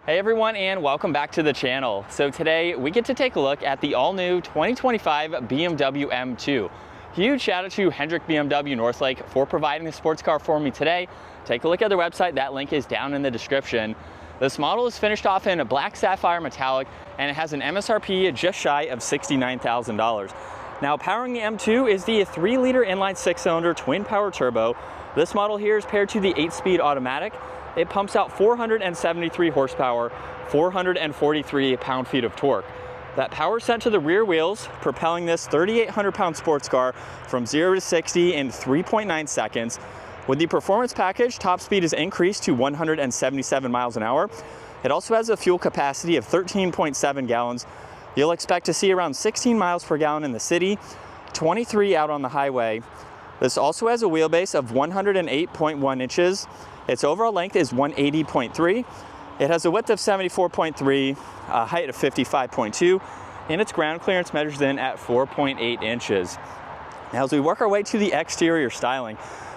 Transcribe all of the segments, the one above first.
Hey everyone, and welcome back to the channel. So today we get to take a look at the all-new 2025 BMW M2. Huge shout out to Hendrick BMW Northlake for providing the sports car for me today. Take a look at their website, that link is down in the description. This model is finished off in a black sapphire metallic and it has an MSRP just shy of $69,000. Now powering the M2 is the 3-liter inline 6-cylinder twin power turbo. This model here is paired to the 8-speed automatic. It pumps out 473 horsepower, 443 pound-feet of torque. That power is sent to the rear wheels, propelling this 3,800-pound sports car from 0 to 60 in 3.9 seconds. With the performance package, top speed is increased to 177 miles an hour. It also has a fuel capacity of 13.7 gallons. You'll expect to see around 16 miles per gallon in the city, 23 out on the highway. This also has a wheelbase of 108.1 inches. Its overall length is 180.3. It has a width of 74.3, a height of 55.2, and its ground clearance measures in at 4.8 inches. Now, as we work our way to the exterior styling,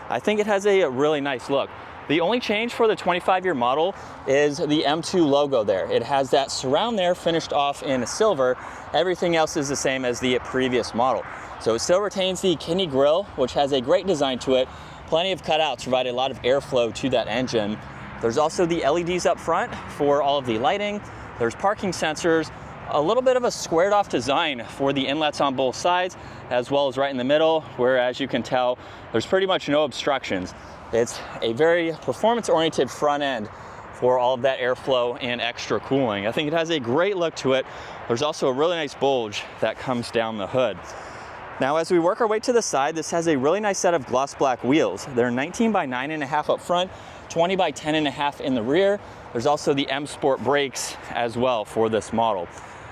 I think it has a really nice look. The only change for the 25-year model is the M2 logo there. It has that surround there finished off in silver. Everything else is the same as the previous model. So it still retains the kidney grille, which has a great design to it. Plenty of cutouts provide a lot of airflow to that engine. There's also the LEDs up front for all of the lighting. There's parking sensors, a little bit of a squared off design for the inlets on both sides, as well as right in the middle, where as you can tell, there's pretty much no obstructions. It's a very performance-oriented front end for all of that airflow and extra cooling. I think it has a great look to it. There's also a really nice bulge that comes down the hood. Now, as we work our way to the side, this has a really nice set of gloss black wheels. They're 19 by 9.5 up front, 20 by 10.5 in the rear. There's also the M Sport brakes as well for this model.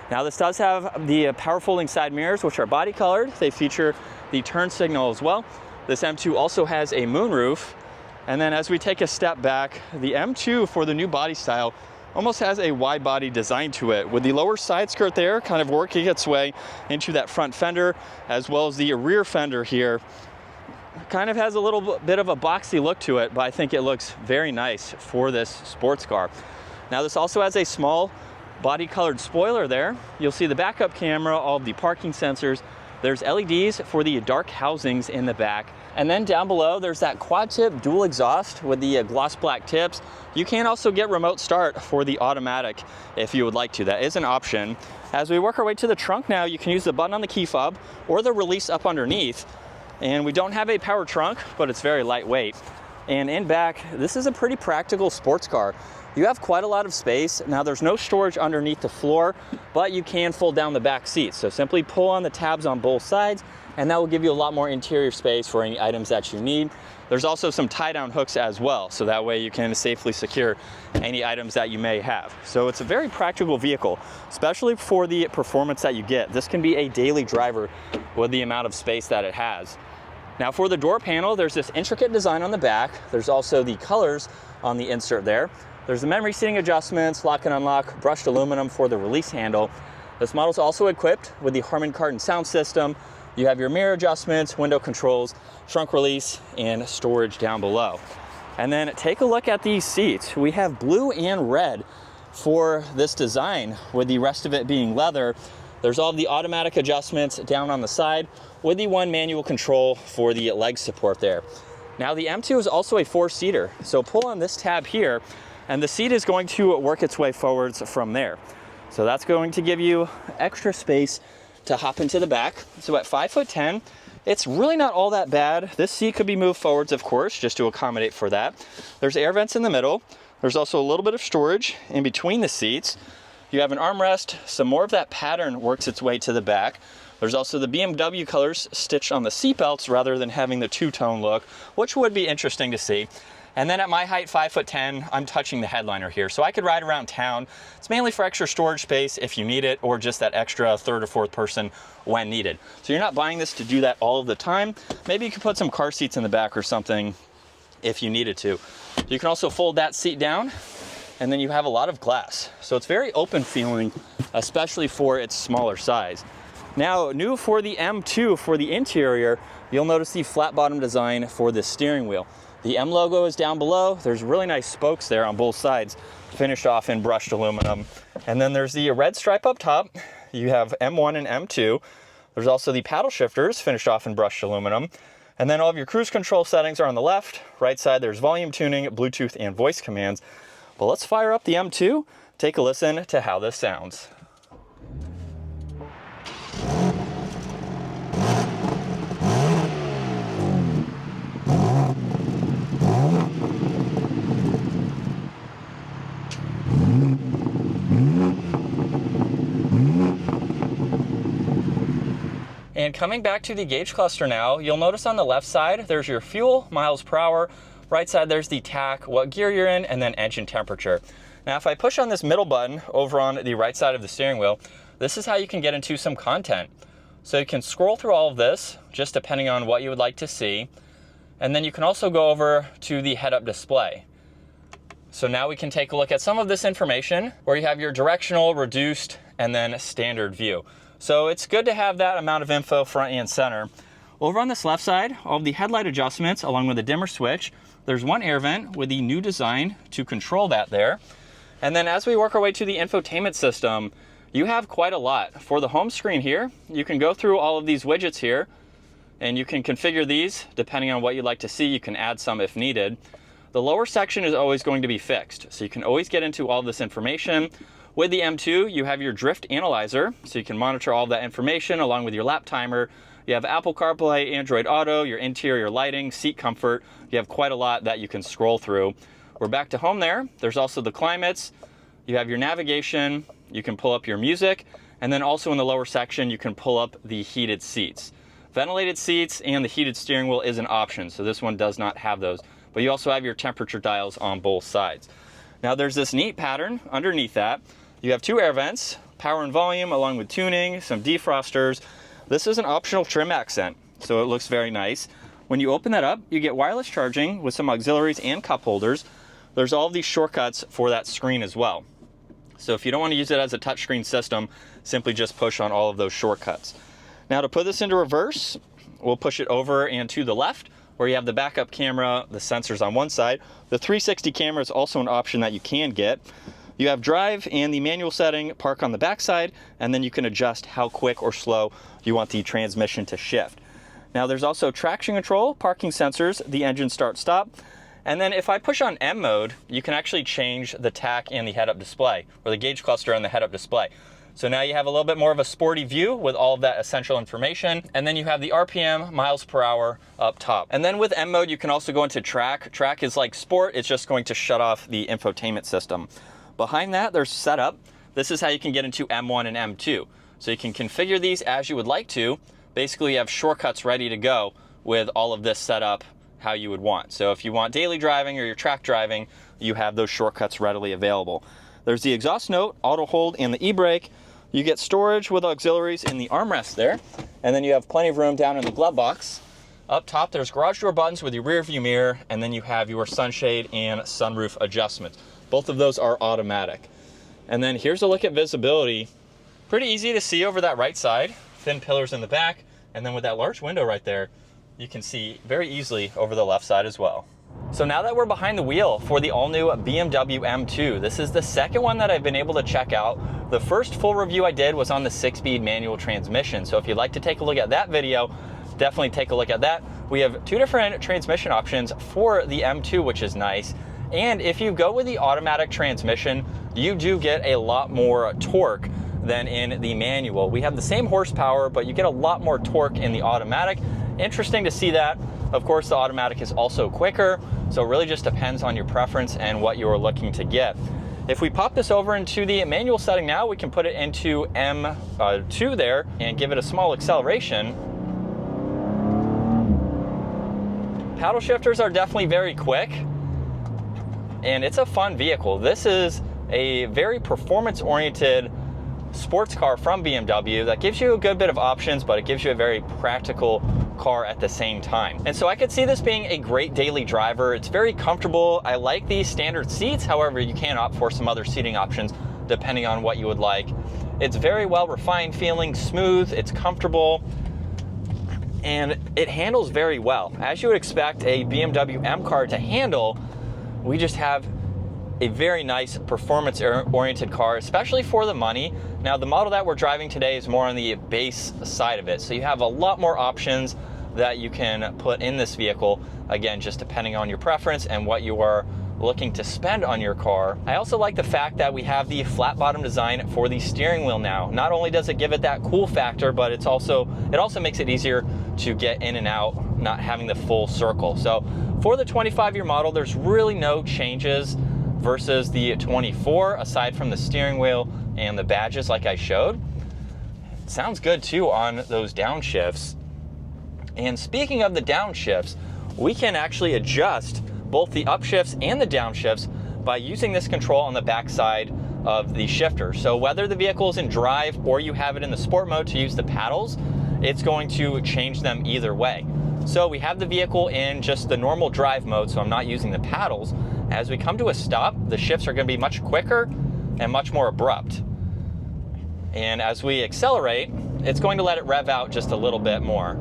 Now, this does have the power folding side mirrors, which are body colored. They feature the turn signal as well. This M2 also has a moonroof. And then as we take a step back, the M2 for the new body style almost has a wide body design to it, with the lower side skirt there kind of working its way into that front fender, as well as the rear fender here. Kind of has a little bit of a boxy look to it, but I think it looks very nice for this sports car. Now, this also has a small body colored spoiler there. You'll see the backup camera, all of the parking sensors. There's LEDs for the dark housings in the back. And then down below, there's that quad tip dual exhaust with the gloss black tips. You can also get remote start for the automatic if you would like to. That is an option. As we work our way to the trunk now, you can use the button on the key fob or the release up underneath. And we don't have a power trunk, but it's very lightweight. And in back, this is a pretty practical sports car. You have quite a lot of space. Now, there's no storage underneath the floor, but you can fold down the back seats. So simply pull on the tabs on both sides, and that will give you a lot more interior space for any items that you need. There's also some tie-down hooks as well, so that way you can safely secure any items that you may have. So it's a very practical vehicle, especially for the performance that you get. This can be a daily driver with the amount of space that it has. Now, for the door panel, there's this intricate design on the back. There's also the colors on the insert there. There's the memory seating adjustments, lock and unlock, brushed aluminum for the release handle. This model is also equipped with the Harman Kardon sound system. You have your mirror adjustments, window controls, trunk release, and storage down below. And then take a look at these seats. We have blue and red for this design, with the rest of it being leather. There's all the automatic adjustments down on the side with the one manual control for the leg support there. Now, the M2 is also a 4-seater. So pull on this tab here, and the seat is going to work its way forwards from there. So that's going to give you extra space to hop into the back. So at 5'10", it's really not all that bad. This seat could be moved forwards, of course, just to accommodate for that. There's air vents in the middle. There's also a little bit of storage in between the seats. You have an armrest. Some more of that pattern works its way to the back. There's also the BMW colors stitched on the seat belts rather than having the two-tone look, which would be interesting to see. And then at my height, 5'10", I'm touching the headliner here. So I could ride around town. It's mainly for extra storage space if you need it, or just that extra third or fourth person when needed. So you're not buying this to do that all of the time. Maybe you could put some car seats in the back or something if you needed to. You can also fold that seat down, and then you have a lot of glass. So it's very open feeling, especially for its smaller size. Now, new for the M2 for the interior, you'll notice the flat bottom design for the steering wheel. The M logo is down below. There's really nice spokes there on both sides, finished off in brushed aluminum. And then there's the red stripe up top. You have M1 and M2. There's also the paddle shifters, finished off in brushed aluminum. And then all of your cruise control settings are on the left. Right side, there's volume tuning, Bluetooth, and voice commands. But let's fire up the M2, take a listen to how this sounds. And coming back to the gauge cluster now, you'll notice on the left side, there's your fuel, miles per hour. Right side, there's the tach, what gear you're in, and then engine temperature. Now, if I push on this middle button over on the right side of the steering wheel, this is how you can get into some content. So you can scroll through all of this, just depending on what you would like to see. And then you can also go over to the head-up display. So now we can take a look at some of this information where you have your directional, reduced, and then standard view. So it's good to have that amount of info front and center. Over on this left side, all of the headlight adjustments along with the dimmer switch. There's one air vent with the new design to control that there. And then as we work our way to the infotainment system, you have quite a lot. For the home screen here, you can go through all of these widgets here and you can configure these depending on what you'd like to see. You can add some if needed. The lower section is always going to be fixed, so you can always get into all this information. With the M2, you have your drift analyzer, so you can monitor all of that information along with your lap timer. You have Apple CarPlay, Android Auto, your interior lighting, seat comfort. You have quite a lot that you can scroll through. We're back to home there. There's also the climates. You have your navigation. You can pull up your music. And then also in the lower section, you can pull up the heated seats. Ventilated seats and the heated steering wheel is an option, so this one does not have those. But you also have your temperature dials on both sides. Now there's this neat pattern underneath that. You have two air vents, power and volume, along with tuning, some defrosters. This is an optional trim accent, so it looks very nice. When you open that up, you get wireless charging with some auxiliaries and cup holders. There's all of these shortcuts for that screen as well. So if you don't want to use it as a touchscreen system, simply just push on all of those shortcuts. Now to put this into reverse, we'll push it over and to the left, where you have the backup camera, the sensors on one side. The 360 camera is also an option that you can get. You have drive and the manual setting, park on the back side, and then you can adjust how quick or slow you want the transmission to shift. Now there's also traction control, parking sensors, the engine start stop. And then if I push on M mode, you can actually change the tach and the head-up display, or the gauge cluster and the head-up display. So now you have a little bit more of a sporty view with all of that essential information. And then you have the RPM, miles per hour up top. And then with M mode, you can also go into track. Track is like sport, it's just going to shut off the infotainment system. Behind that, there's setup. This is how you can get into M1 and M2. So you can configure these as you would like to. Basically, you have shortcuts ready to go with all of this set up how you would want. So if you want daily driving or your track driving, you have those shortcuts readily available. There's the exhaust note, auto hold, and the e-brake. You get storage with auxiliaries in the armrest there. And then you have plenty of room down in the glove box. Up top, there's garage door buttons with your rear view mirror, and then you have your sunshade and sunroof adjustments. Both of those are automatic. And then here's a look at visibility. Pretty easy to see over that right side, thin pillars in the back, and then with that large window right there, you can see very easily over the left side as well. So now that we're behind the wheel for the all-new BMW M2, this is the second one that I've been able to check out. The first full review I did was on the 6-speed manual transmission, so if you'd like to take a look at that video, definitely take a look at that. We have two different transmission options for the M2, which is nice. And if you go with the automatic transmission, you do get a lot more torque than in the manual. We have the same horsepower, but you get a lot more torque in the automatic. Interesting to see that. Of course, the automatic is also quicker, so it really just depends on your preference and what you're looking to get. If we pop this over into the manual setting now, we can put it into M2 there and give it a small acceleration. Paddle shifters are definitely very quick, and it's a fun vehicle. This is a very performance-oriented sports car from BMW that gives you a good bit of options, but it gives you a very practical car at the same time. And so I could see this being a great daily driver. It's very comfortable. I like these standard seats. However, you can opt for some other seating options depending on what you would like. It's very well refined feeling, smooth, it's comfortable. and it handles very well. As you would expect a BMW M car to handle, we just have a very nice performance-oriented car, especially for the money. Now, the model that we're driving today is more on the base side of it, so you have a lot more options that you can put in this vehicle, again, just depending on your preference and what you are looking to spend on your car. I also like the fact that we have the flat bottom design for the steering wheel now. Not only does it give it that cool factor, but it also makes it easier to get in and out, not having the full circle. So for the 25-year model, there's really no changes versus the 24, aside from the steering wheel and the badges like I showed. It sounds good too on those downshifts. And speaking of the downshifts, we can actually adjust both the upshifts and the downshifts by using this control on the back side of the shifter. So whether the vehicle is in drive or you have it in the sport mode to use the paddles, it's going to change them either way. So we have the vehicle in just the normal drive mode, so I'm not using the paddles. As we come to a stop, the shifts are going to be much quicker and much more abrupt. And as we accelerate, it's going to let it rev out just a little bit more.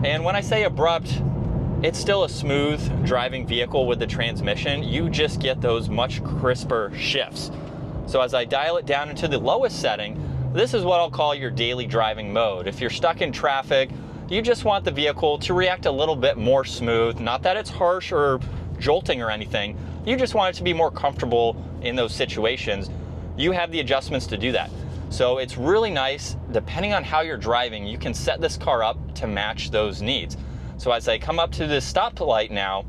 And when I say abrupt, it's still a smooth driving vehicle with the transmission. You just get those much crisper shifts. So as I dial it down into the lowest setting, this is what I'll call your daily driving mode. If you're stuck in traffic, you just want the vehicle to react a little bit more smooth. Not that it's harsh or jolting or anything. You just want it to be more comfortable in those situations. You have the adjustments to do that. So it's really nice, depending on how you're driving, you can set this car up to match those needs. So as I come up to this stoplight now,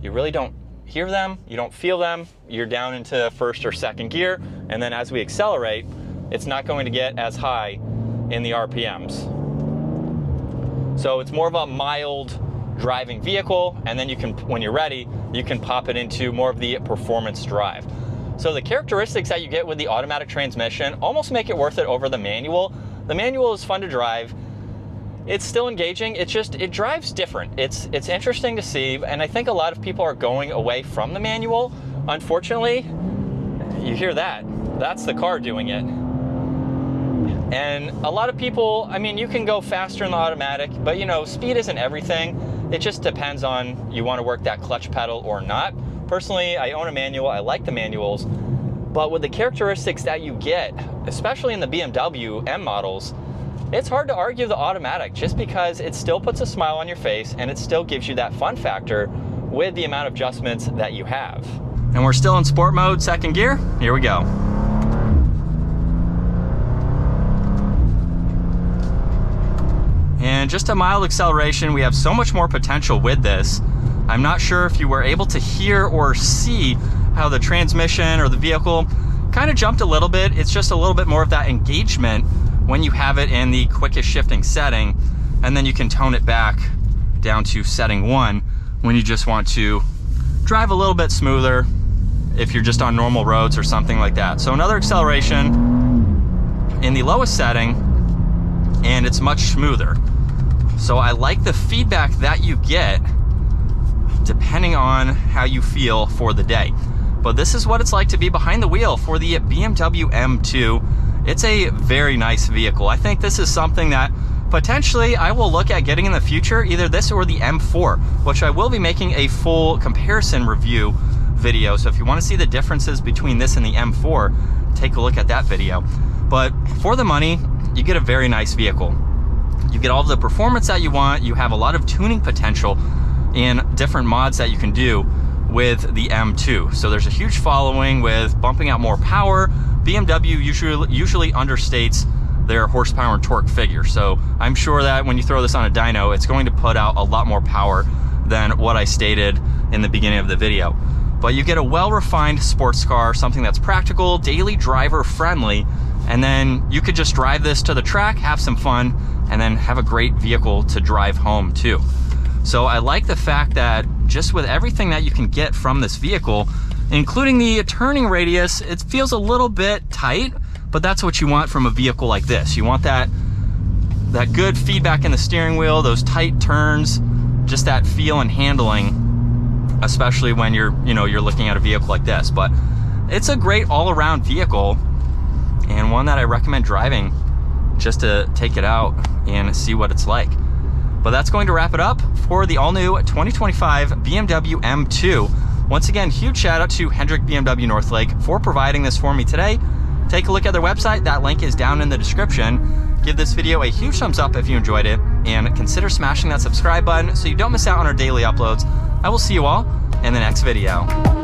you really don't hear them, you don't feel them, you're down into first or second gear, and then as we accelerate, it's not going to get as high in the RPMs. So it's more of a mild driving vehicle, and then you can, when you're ready, you can pop it into more of the performance drive. So the characteristics that you get with the automatic transmission almost make it worth it over the manual. The manual is fun to drive. It's still engaging. It's just, it drives different. It's interesting to see, and I think a lot of people are going away from the manual. Unfortunately, you hear that. That's the car doing it. And a lot of people, I mean, you can go faster in the automatic, but you know, speed isn't everything. It just depends on you want to work that clutch pedal or not. Personally, I own a manual, I like the manuals, but with the characteristics that you get, especially in the BMW M models, it's hard to argue the automatic just because it still puts a smile on your face and it still gives you that fun factor with the amount of adjustments that you have. And we're still in sport mode, second gear. Here we go. And just a mild acceleration. We have so much more potential with this. I'm not sure if you were able to hear or see how the transmission or the vehicle kind of jumped a little bit. It's just a little bit more of that engagement when you have it in the quickest shifting setting, and then you can tone it back down to setting 1 when you just want to drive a little bit smoother if you're just on normal roads or something like that. So another acceleration in the lowest setting, and it's much smoother. So I like the feedback that you get depending on how you feel for the day. But this is what it's like to be behind the wheel for the BMW M2. It's a very nice vehicle. I think this is something that potentially I will look at getting in the future, either this or the M4, which I will be making a full comparison review video. So if you want to see the differences between this and the M4, take a look at that video. But for the money, you get a very nice vehicle. You get all of the performance that you want. You have a lot of tuning potential in different mods that you can do with the M2. So there's a huge following with bumping out more power. BMW usually understates their horsepower and torque figure. So I'm sure that when you throw this on a dyno, it's going to put out a lot more power than what I stated in the beginning of the video. But you get a well-refined sports car, something that's practical, daily driver friendly, and then you could just drive this to the track, have some fun, and then have a great vehicle to drive home too. So I like the fact that just with everything that you can get from this vehicle, including the turning radius, it feels a little bit tight, but that's what you want from a vehicle like this. You want that good feedback in the steering wheel, those tight turns, just that feel and handling, especially when you're looking at a vehicle like this. But it's a great all-around vehicle and one that I recommend driving just to take it out and see what it's like. But that's going to wrap it up for the all-new 2025 BMW M2. Once again, huge shout out to Hendrick BMW Northlake for providing this for me today. Take a look at their website. That link is down in the description. Give this video a huge thumbs up if you enjoyed it, and consider smashing that subscribe button so you don't miss out on our daily uploads. I will see you all in the next video.